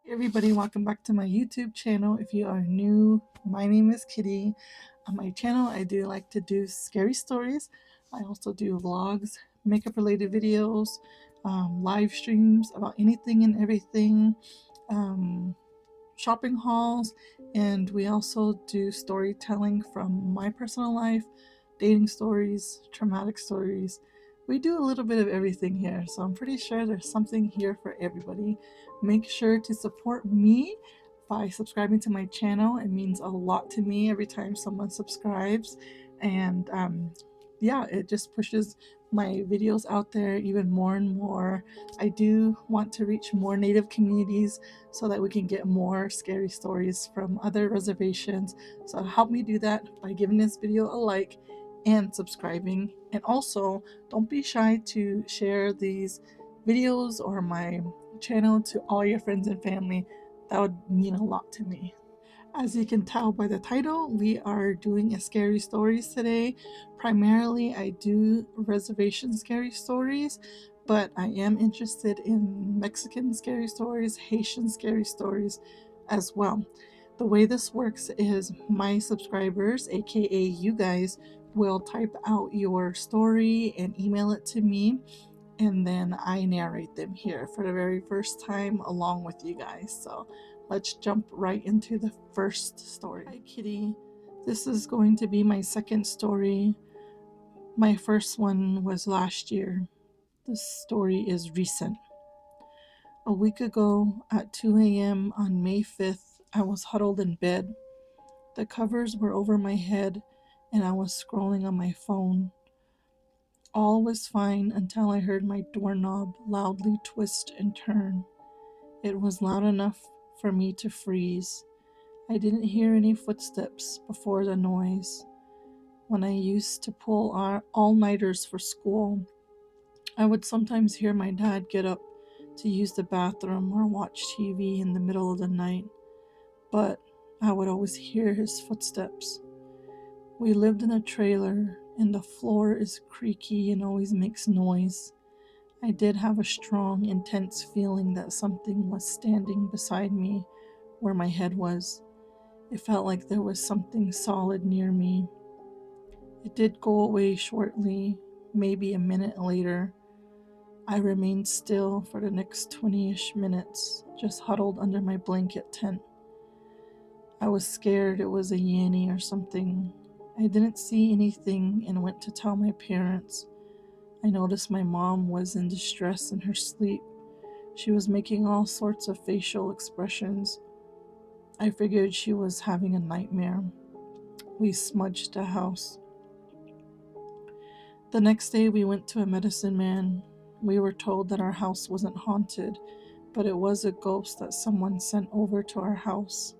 Hey everybody, welcome back to my YouTube channel. If you are new, my name is Kitty. On my channel, I do like to do scary stories. I also do vlogs, makeup related videos, live streams about anything and everything, shopping hauls, and we also do storytelling from my personal life, dating stories, traumatic stories. We do a little bit of everything here, so I'm pretty sure there's something here for everybody. Make sure to support me by subscribing to my channel. It means a lot to me every time someone subscribes, and yeah, it just pushes my videos out there even more and more. I do want to reach more Native communities so that we can get more scary stories from other reservations. So help me do that by giving this video a like and subscribing. And also, don't be shy to share these videos or my channel to all your friends and family. That would mean a lot to me. As you can tell by the title, we are doing a scary stories today. Primarily, I do reservation scary stories, but I am interested in Mexican scary stories, Haitian scary stories as well. The way this works is my subscribers, aka you guys, will type out your story and email it to me, and then I narrate them here for the very first time along with you guys. So let's jump right into the first story. Hi Kitty, this is going to be my second story. My first one was last year. This story is recent. A week ago at 2 a.m. on May 5th, I was huddled in bed. The covers were over my head and I was scrolling on my phone. All was fine until I heard my doorknob loudly twist and turn. It was loud enough for me to freeze. I didn't hear any footsteps before the noise. When I used to pull all-nighters for school, I would sometimes hear my dad get up to use the bathroom or watch TV in the middle of the night, but I would always hear his footsteps. We lived in a trailer, and the floor is creaky and always makes noise. I did have a strong, intense feeling that something was standing beside me where my head was. It felt like there was something solid near me. It did go away shortly, maybe a minute later. I remained still for the next 20-ish minutes, just huddled under my blanket tent. I was scared it was a Yanny or something. I didn't see anything and went to tell my parents. I noticed my mom was in distress in her sleep. She was making all sorts of facial expressions. I figured she was having a nightmare. We smudged the house. The next day we went to a medicine man. We were told that our house wasn't haunted, but it was a ghost that someone sent over to our house.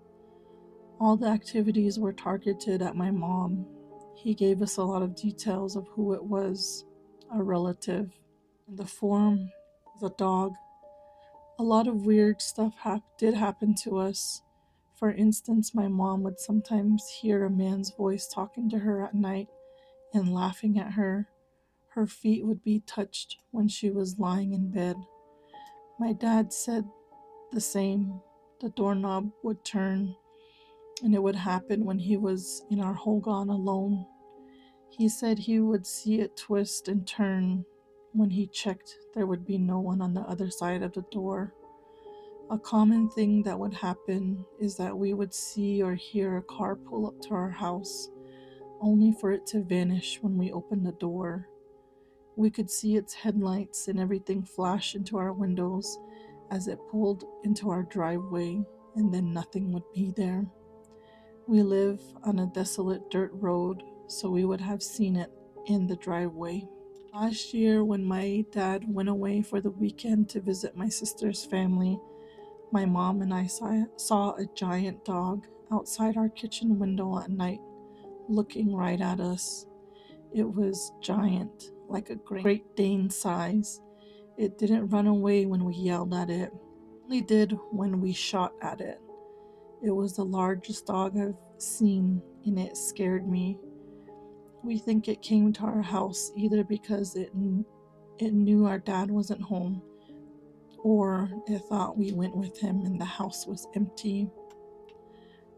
All the activities were targeted at my mom. He gave us a lot of details of who it was, a relative. In the form was a dog. A lot of weird stuff did happen to us. For instance, my mom would sometimes hear a man's voice talking to her at night and laughing at her. Her feet would be touched when she was lying in bed. My dad said the same. The doorknob would turn, and it would happen when he was in our hogan alone. He said he would see it twist and turn. When he checked, there would be no one on the other side of the door. A common thing that would happen is that we would see or hear a car pull up to our house, only for it to vanish when we opened the door. We could see its headlights and everything flash into our windows as it pulled into our driveway, and then nothing would be there. We live on a desolate dirt road, so we would have seen it in the driveway. Last year, when my dad went away for the weekend to visit my sister's family, my mom and I saw a giant dog outside our kitchen window at night, looking right at us. It was giant, like a Great Dane size. It didn't run away when we yelled at it. It only did when we shot at it. It was the largest dog I've seen, and it scared me. We think it came to our house either because it knew our dad wasn't home, or it thought we went with him and the house was empty.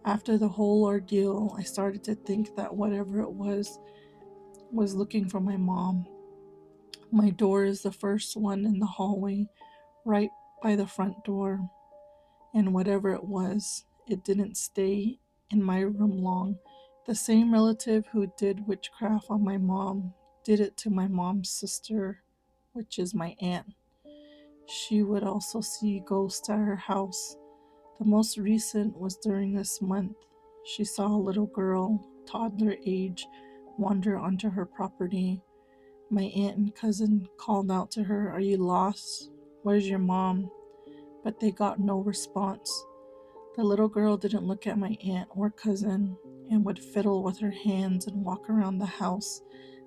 After the whole ordeal, I started to think that whatever it was looking for my mom. My door is the first one in the hallway, right by the front door. And whatever it was, it didn't stay in my room long. The same relative who did witchcraft on my mom did it to my mom's sister, which is my aunt. She would also see ghosts at her house. The most recent was during this month. She saw a little girl, toddler age, wander onto her property. My aunt and cousin called out to her, "Are you lost? Where's your mom?" But they got no response. The little girl didn't look at my aunt or cousin and would fiddle with her hands and walk around the house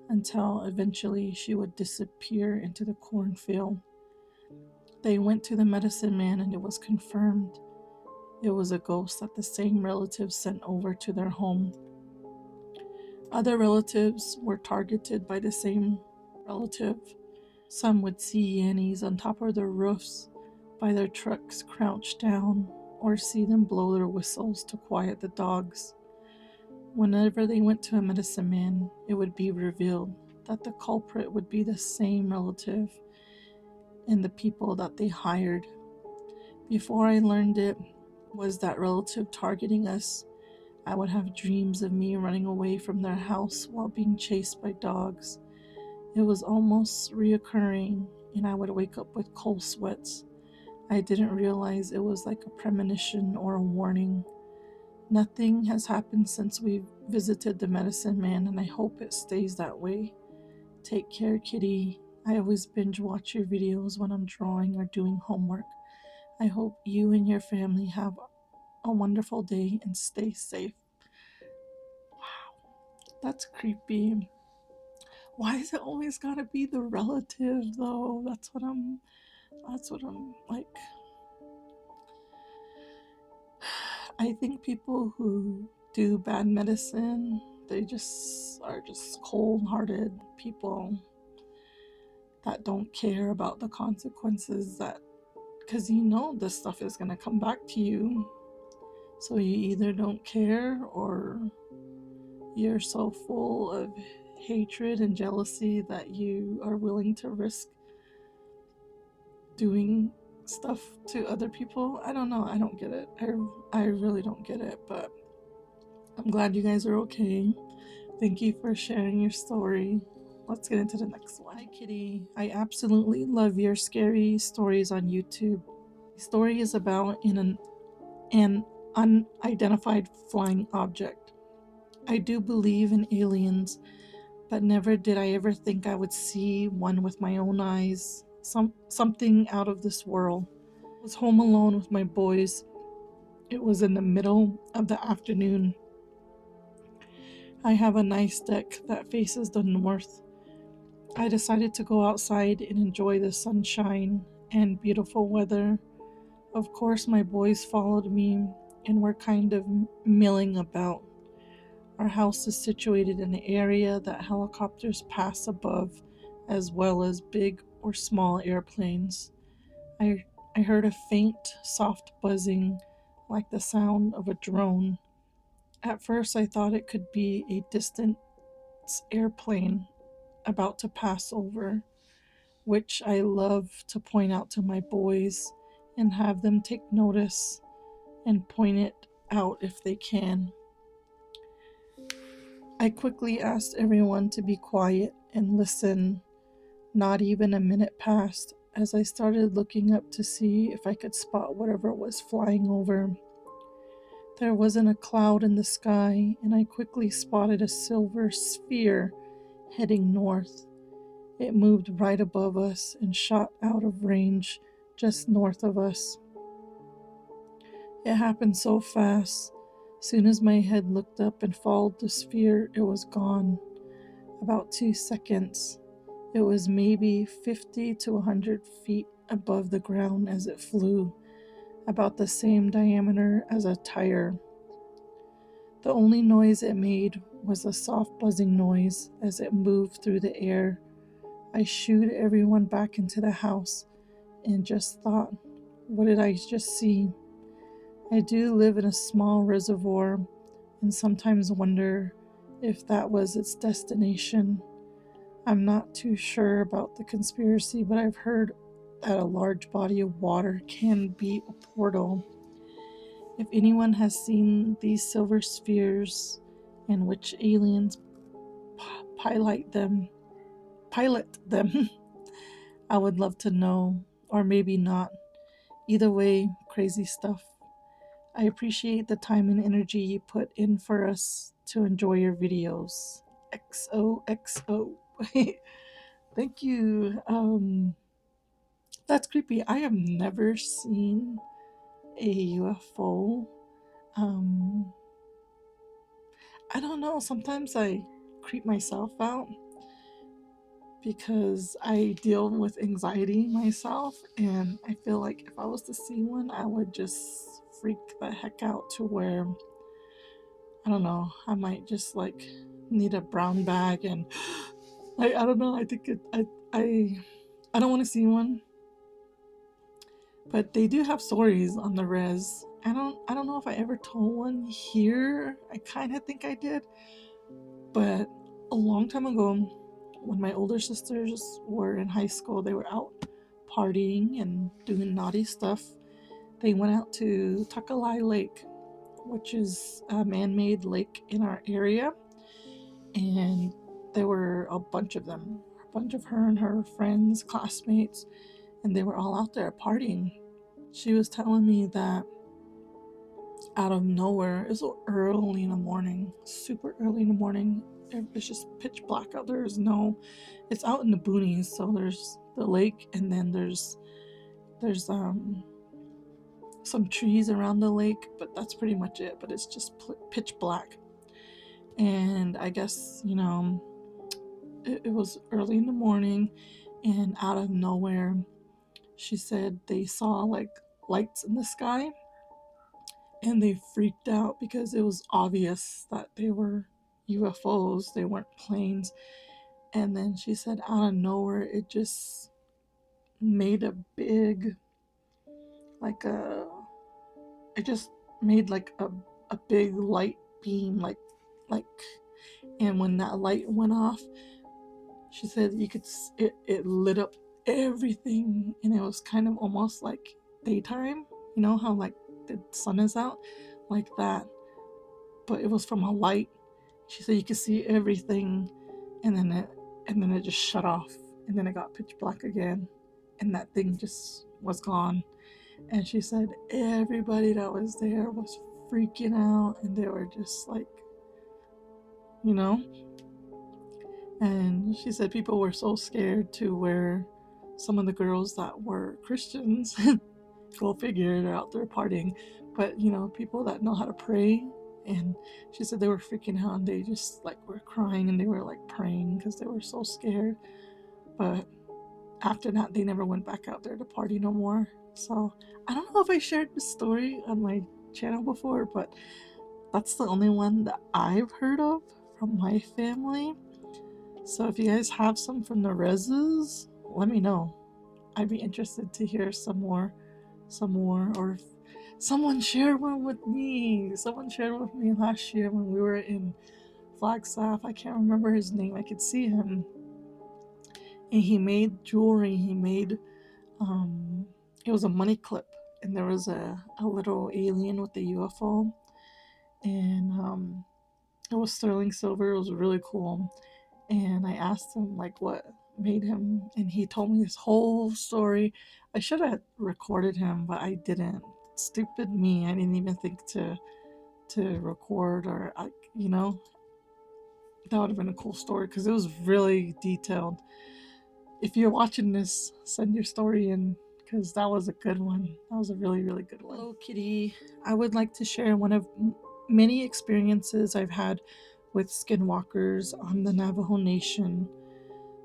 until eventually she would disappear into the cornfield. They went to the medicine man and it was confirmed. It was a ghost that the same relatives sent over to their home. Other relatives were targeted by the same relative. Some would see Yannies on top of their roofs, by their trucks crouched down, or see them blow their whistles to quiet the dogs. Whenever they went to a medicine man, it would be revealed that the culprit would be the same relative and the people that they hired. Before I learned it was that relative targeting us, I would have dreams of me running away from their house while being chased by dogs. It was almost reoccurring, and I would wake up with cold sweats. I didn't realize it was like a premonition or a warning. Nothing has happened since we visited the medicine man, and I hope it stays that way. Take care, kitty. I always binge watch your videos when I'm drawing or doing homework. I hope you and your family have a wonderful day and stay safe. Wow, that's creepy. Why is it always gotta be the relative though? That's what I'm like. I think people who do bad medicine, they just are just cold-hearted people that don't care about the consequences, that because you know this stuff is going to come back to you. So you either don't care or you're so full of hatred and jealousy that you are willing to risk doing stuff to other people. I don't know. I don't get it. I really don't get it, but I'm glad you guys are okay. Thank you for sharing your story. Let's get into the next one. Hi, Kitty. I absolutely love your scary stories on YouTube. The story is about an unidentified flying object. I do believe in aliens, but never did I ever think I would see one with my own eyes. Something out of this world. I was home alone with my boys. It was in the middle of the afternoon. I have a nice deck that faces the north. I decided to go outside and enjoy the sunshine and beautiful weather. Of course, my boys followed me and were kind of milling about. Our house is situated in an area that helicopters pass above, as well as big or small airplanes. I heard a faint, soft buzzing, like the sound of a drone. At first, I thought it could be a distant airplane about to pass over, which I love to point out to my boys and have them take notice and point it out if they can. I quickly asked everyone to be quiet and listen. Not even a minute passed as I started looking up to see if I could spot whatever was flying over. There wasn't a cloud in the sky, and I quickly spotted a silver sphere heading north. It moved right above us and shot out of range just north of us. It happened so fast. Soon as my head looked up and followed the sphere, it was gone. About 2 seconds. It was maybe 50 to 100 feet above the ground as it flew, about the same diameter as a tire. The only noise it made was a soft buzzing noise as it moved through the air. I shooed everyone back into the house and just thought, what did I just see? I do live in a small reservoir and sometimes wonder if that was its destination. I'm not too sure about the conspiracy, but I've heard that a large body of water can be a portal. If anyone has seen these silver spheres and which aliens pilot them, I would love to know, or maybe not. Either way, crazy stuff. I appreciate the time and energy you put in for us to enjoy your videos. XOXO. Thank you. That's creepy. I have never seen a UFO. Um, I don't know. Sometimes I creep myself out because I deal with anxiety myself, and I feel like if I was to see one, I would just freak the heck out to where I don't know. I might just like need a brown bag, and I don't know. I think I don't want to see one, but they do have stories on the res. I don't know if I ever told one here. I kind of think I did, but a long time ago, when my older sisters were in high school, they were out partying and doing naughty stuff. They went out to Takalai Lake, which is a man-made lake in our area, and there were a bunch of them, a bunch of her and her friends, classmates, and they were all out there partying. She was telling me that out of nowhere, it's so early in the morning, super early in the morning, it's just pitch black out. There's no, it's out in the boonies, so there's the lake, and then there's some trees around the lake, but that's pretty much it. But it's just pitch black. And I guess, it was early in the morning, and out of nowhere, she said they saw like lights in the sky, and they freaked out because it was obvious that they were UFOs, they weren't planes. And then she said out of nowhere, it just made a big, like a, it just made like a big light beam, like, and when that light went off, she said you could, it lit up everything, and it was kind of almost like daytime, you know how like the sun is out, like that, but it was from a light. She said you could see everything, and then it just shut off, and then it got pitch black again, and that thing just was gone. And she said everybody that was there was freaking out, and they were just like, you know. And she said people were so scared to where some of the girls that were Christians, go figure, they're out there partying, but people that know how to pray. And she said they were freaking out, and they just like were crying, and they were like praying because they were so scared. But after that, they never went back out there to party no more. So I don't know if I shared this story on my channel before, but that's the only one that I've heard of from my family. So if you guys have some from the reses, let me know. I'd be interested to hear some more, or if someone shared one with me. Someone shared with me last year when we were in Flagstaff. I can't remember his name. I could see him, and he made jewelry. He made it was a money clip, and there was a little alien with the UFO, and it was sterling silver. It was really cool. And I asked him like what made him, and he told me his whole story. I should have recorded him, but I didn't. Stupid me. I didn't even think to record, or that would have been a cool story because it was really detailed. If you're watching this, send your story in because that was a good one. That was a really, really good one. Hello, Kitty. I would like to share one of many experiences I've had with skinwalkers on the Navajo Nation.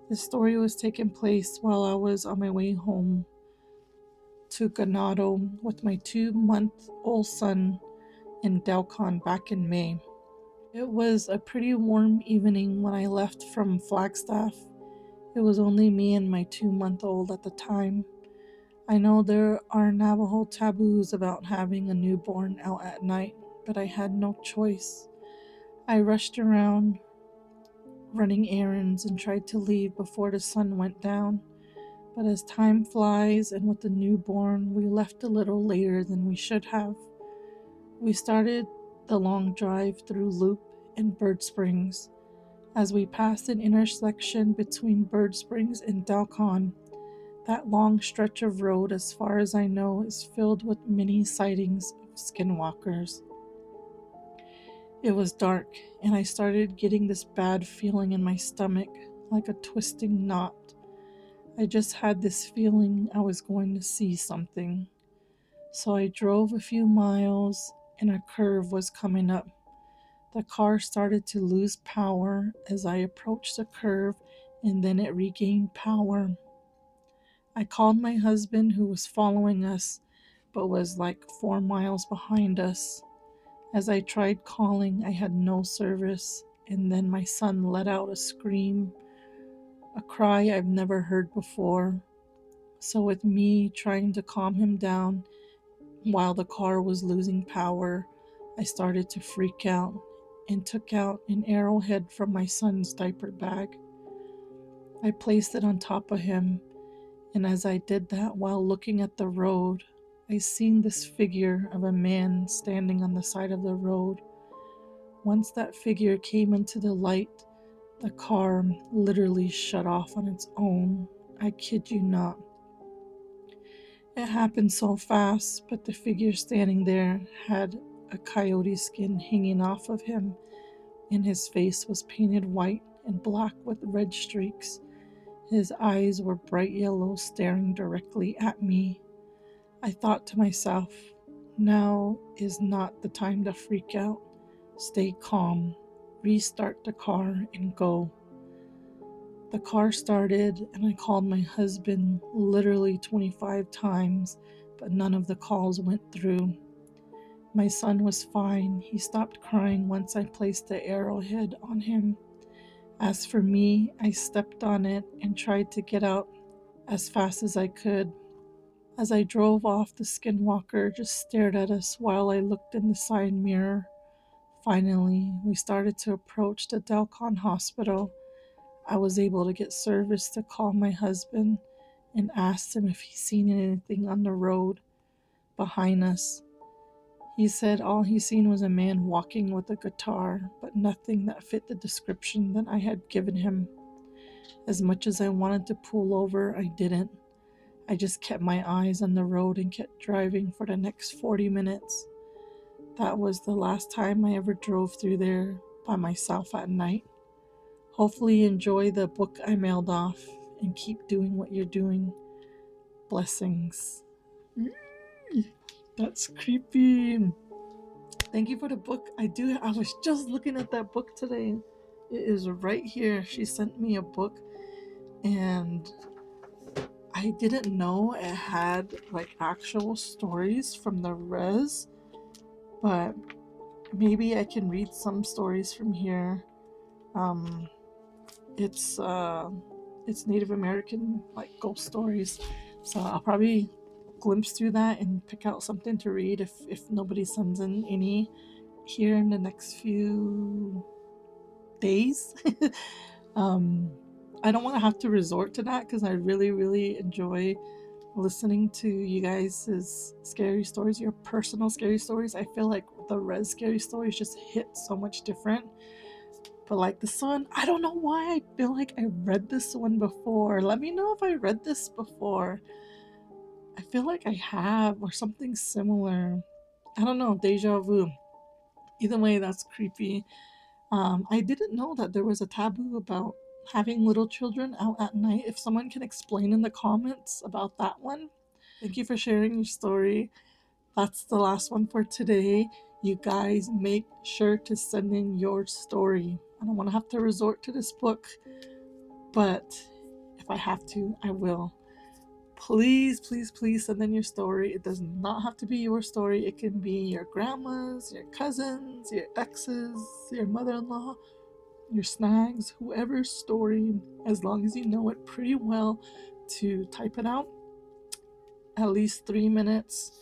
This story was taking place while I was on my way home to Ganado with my 2-month-old son in Delcon back in May. It was a pretty warm evening when I left from Flagstaff. It was only me and my 2-month-old at the time. I know there are Navajo taboos about having a newborn out at night, but I had no choice. I rushed around, running errands, and tried to leave before the sun went down. But as time flies, and with the newborn, we left a little later than we should have. We started the long drive through Loop and Bird Springs. As we passed an intersection between Bird Springs and Dalcon, that long stretch of road, as far as I know, is filled with many sightings of skinwalkers. It was dark, and I started getting this bad feeling in my stomach, like a twisting knot. I just had this feeling I was going to see something. So I drove a few miles, and a curve was coming up. The car started to lose power as I approached the curve, and then it regained power. I called my husband, who was following us, but was like 4 miles behind us. As I tried calling, I had no service, and then my son let out a scream, a cry I've never heard before. So, with me trying to calm him down while the car was losing power, I started to freak out and took out an arrowhead from my son's diaper bag. I placed it on top of him, and as I did that while looking at the road, I seen this figure of a man standing on the side of the road. Once that figure came into the light, the car literally shut off on its own. I kid you not. It happened so fast, but the figure standing there had a coyote skin hanging off of him, and his face was painted white and black with red streaks. His eyes were bright yellow, staring directly at me. I thought to myself, now is not the time to freak out. Stay calm, restart the car, and go. The car started, and I called my husband literally 25 times, but none of the calls went through. My son was fine. He stopped crying once I placed the arrowhead on him. As for me, I stepped on it and tried to get out as fast as I could. As I drove off, the skinwalker just stared at us while I looked in the side mirror. Finally, we started to approach the Dalcon hospital. I was able to get service to call my husband and asked him if he's seen anything on the road behind us. He said all he seen was a man walking with a guitar, but nothing that fit the description that I had given him. As much as I wanted to pull over, I didn't. I just kept my eyes on the road and kept driving for the next 40 minutes. That was the last time I ever drove through there by myself at night. Hopefully you enjoy the book I mailed off and keep doing what you're doing. Blessings. That's creepy. Thank you for the book. I was just looking at that book today. It is right here. She sent me a book, and I didn't know it had like actual stories from the res, but maybe I can read some stories from here. It's Native American like ghost stories, so I'll probably glimpse through that and pick out something to read if nobody sends in any here in the next few days. I don't want to have to resort to that because I really enjoy listening to you guys' scary stories, your personal scary stories. I feel like the res scary stories just hit so much different. But like this one, I don't know why I feel like I read this one before. Let me know if I read this before. I feel like I have, or something similar. I don't know, deja vu. Either way, that's creepy. I didn't know that there was a taboo about having little children out at night. If someone can explain in the comments about that one. Thank you for sharing your story. That's the last one for today. You guys make sure to send in your story. I don't want to have to resort to this book, but if I have to, I will. Please send in your story. It does not have to be your story. It can be your grandma's, your cousins, your exes, your mother-in-law, your snags, whoever's story, as long as you know it pretty well to type it out at least 3 minutes.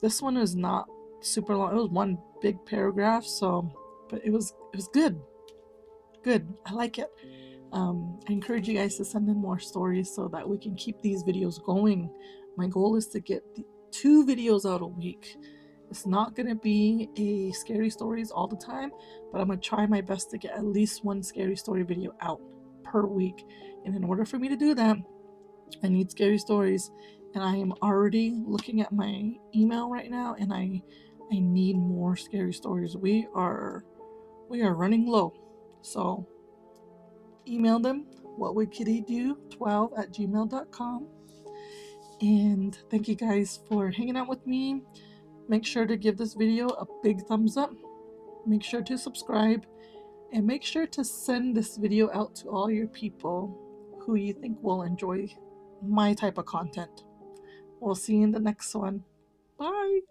This one is not super long. It was one big paragraph, so but it was good. Good. I like it. I encourage you guys to send in more stories so that we can keep these videos going. My goal is to get 2 videos out a week. It's not going to be a scary stories all the time, but I'm going to try my best to get at least one scary story video out per week. And in order for me to do that, I need scary stories. And I am already looking at my email right now, and I need more scary stories. We are running low. So email them, whatwouldkittydo12@gmail.com. And thank you guys for hanging out with me. Make sure to give this video a big thumbs up. Make sure to subscribe. And make sure to send this video out to all your people who you think will enjoy my type of content. We'll see you in the next one. Bye!